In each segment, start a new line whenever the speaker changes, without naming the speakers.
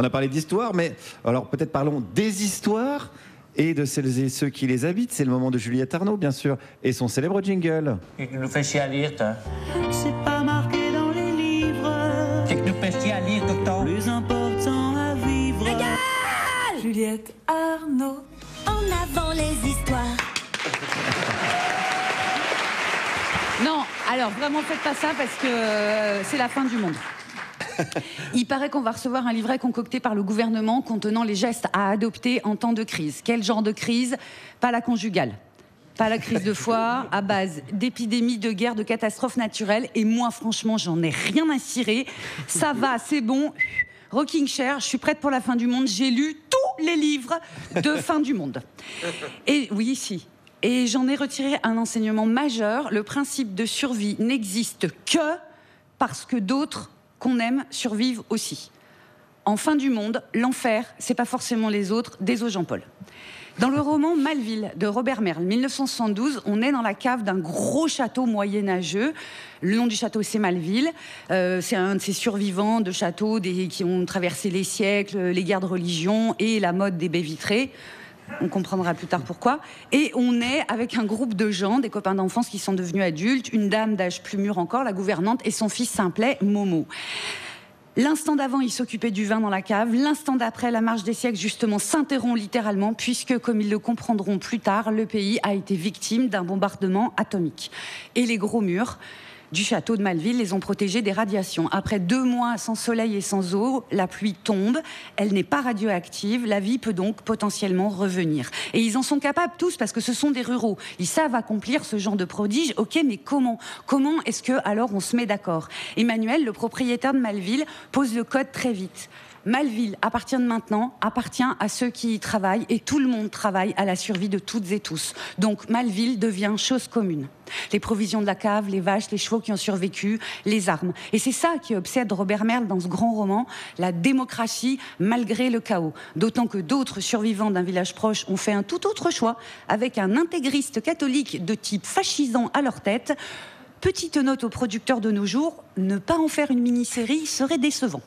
On a parlé d'histoire, mais alors peut-être parlons des histoires et de celles et ceux qui les habitent. C'est le moment de Juliette Arnaud, bien sûr, et son célèbre jingle.
Et tu nous fais chier à lire, toi.
C'est pas marqué dans les livres.
Et que nous fais chier à lire tout le temps.
Plus important à vivre. Juliette Arnaud.
En avant les histoires.
Non, alors vraiment faites pas ça parce que c'est la fin du monde. Il paraît qu'on va recevoir un livret concocté par le gouvernement contenant les gestes à adopter en temps de crise. Quel genre de crise? Pas la conjugale, pas la crise de foie, à base d'épidémies, de guerres, de catastrophes naturelles. Et moi, franchement, j'en ai rien à cirer. Ça va, c'est bon. Rocking Chair, je suis prête pour la fin du monde. J'ai lu tous les livres de fin du monde. Et oui, si. Et j'en ai retiré un enseignement majeur. Le principe de survie n'existe que parce que d'autres qu'on aime survivent aussi. En fin du monde, l'enfer, c'est pas forcément les autres, des Jean-Paul. Dans le roman Malville de Robert Merle, 1972, on est dans la cave d'un gros château moyenâgeux. Le nom du château, c'est Malville. C'est un de ces survivants de châteaux qui ont traversé les siècles, les guerres de religion et la mode des baies vitrées. On comprendra plus tard pourquoi. Et on est avec un groupe de gens, des copains d'enfance qui sont devenus adultes, une dame d'âge plus mûr encore, la gouvernante, et son fils s'appelait Momo. L'instant d'avant, il s'occupait du vin dans la cave. L'instant d'après, la marche des siècles, justement, s'interrompt littéralement, puisque, comme ils le comprendront plus tard, le pays a été victime d'un bombardement atomique. Et les gros murs du château de Malville les ont protégés des radiations. Après 2 mois sans soleil et sans eau, la pluie tombe, elle n'est pas radioactive, la vie peut donc potentiellement revenir. Et ils en sont capables tous parce que ce sont des ruraux. Ils savent accomplir ce genre de prodige. Ok, mais comment? Comment est-ce que alors on se met d'accord? Emmanuel, le propriétaire de Malville, pose le code très vite. Malville, à partir de maintenant, appartient à ceux qui y travaillent et tout le monde travaille à la survie de toutes et tous. Donc Malville devient chose commune. Les provisions de la cave, les vaches, les chevaux qui ont survécu, les armes. Et c'est ça qui obsède Robert Merle dans ce grand roman, la démocratie malgré le chaos. D'autant que d'autres survivants d'un village proche ont fait un tout autre choix, avec un intégriste catholique de type fascisant à leur tête. Petite note aux producteurs de nos jours, ne pas en faire une mini-série serait décevant.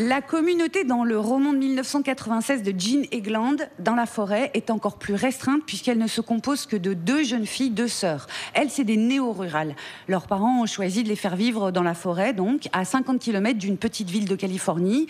La communauté dans le roman de 1996 de Jean Egland, dans la forêt, est encore plus restreinte puisqu'elle ne se compose que de 2 jeunes filles, 2 sœurs. Elles, c'est des néo-rurales. Leurs parents ont choisi de les faire vivre dans la forêt, donc à 50 km d'une petite ville de Californie.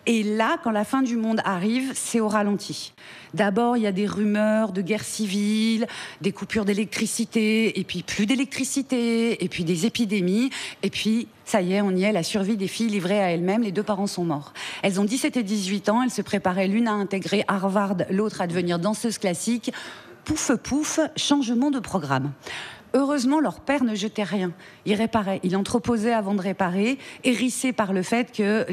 Et là, quand la fin du monde arrive, c'est au ralenti. D'abord, il y a des rumeurs de guerre civile, des coupures d'électricité, et puis plus d'électricité, et puis des épidémies, et puis, ça y est, on y est, la survie des filles livrées à elles-mêmes, les 2 parents sont morts. Elles ont 17 et 18 ans, elles se préparaient l'une à intégrer Harvard, l'autre à devenir danseuse classique. Pouf, pouf, changement de programme. Heureusement, leur père ne jetait rien. Il réparait, il entreposait avant de réparer, hérissé par le fait que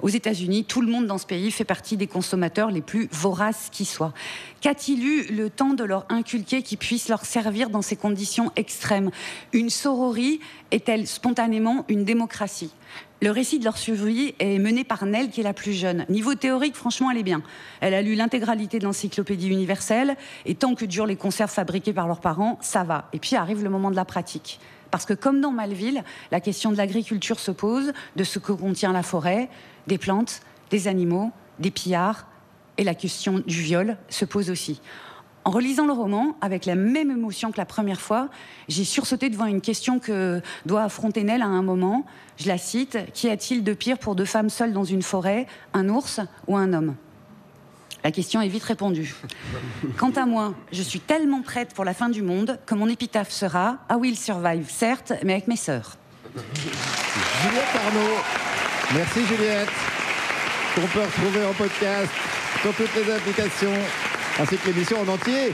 aux États-Unis, tout le monde dans ce pays fait partie des consommateurs les plus voraces qui soient. Qu'a-t-il eu le temps de leur inculquer qu'ils puissent leur servir dans ces conditions extrêmes? Une sororie est-elle spontanément une démocratie? Le récit de leur survie est mené par Nell, qui est la plus jeune. Niveau théorique, franchement, elle est bien. Elle a lu l'intégralité de l'encyclopédie universelle, et tant que durent les conserves fabriquées par leurs parents, ça va. Et puis arrive le moment de la pratique. Parce que comme dans Malville, la question de l'agriculture se pose, de ce que contient la forêt, des plantes, des animaux, des pillards, et la question du viol se pose aussi. En relisant le roman, avec la même émotion que la première fois, j'ai sursauté devant une question que doit affronter Nell à un moment. Je la cite: « Qu'y a-t-il de pire pour 2 femmes seules dans une forêt, un ours ou un homme ?» La question est vite répondue. Quant à moi, je suis tellement prête pour la fin du monde que mon épitaphe sera « I will survive, certes, mais avec mes sœurs. »
Juliette Arnaud. Merci Juliette. Qu'on peut retrouver en podcast sur toutes les applications, ainsi que l'émission en entier.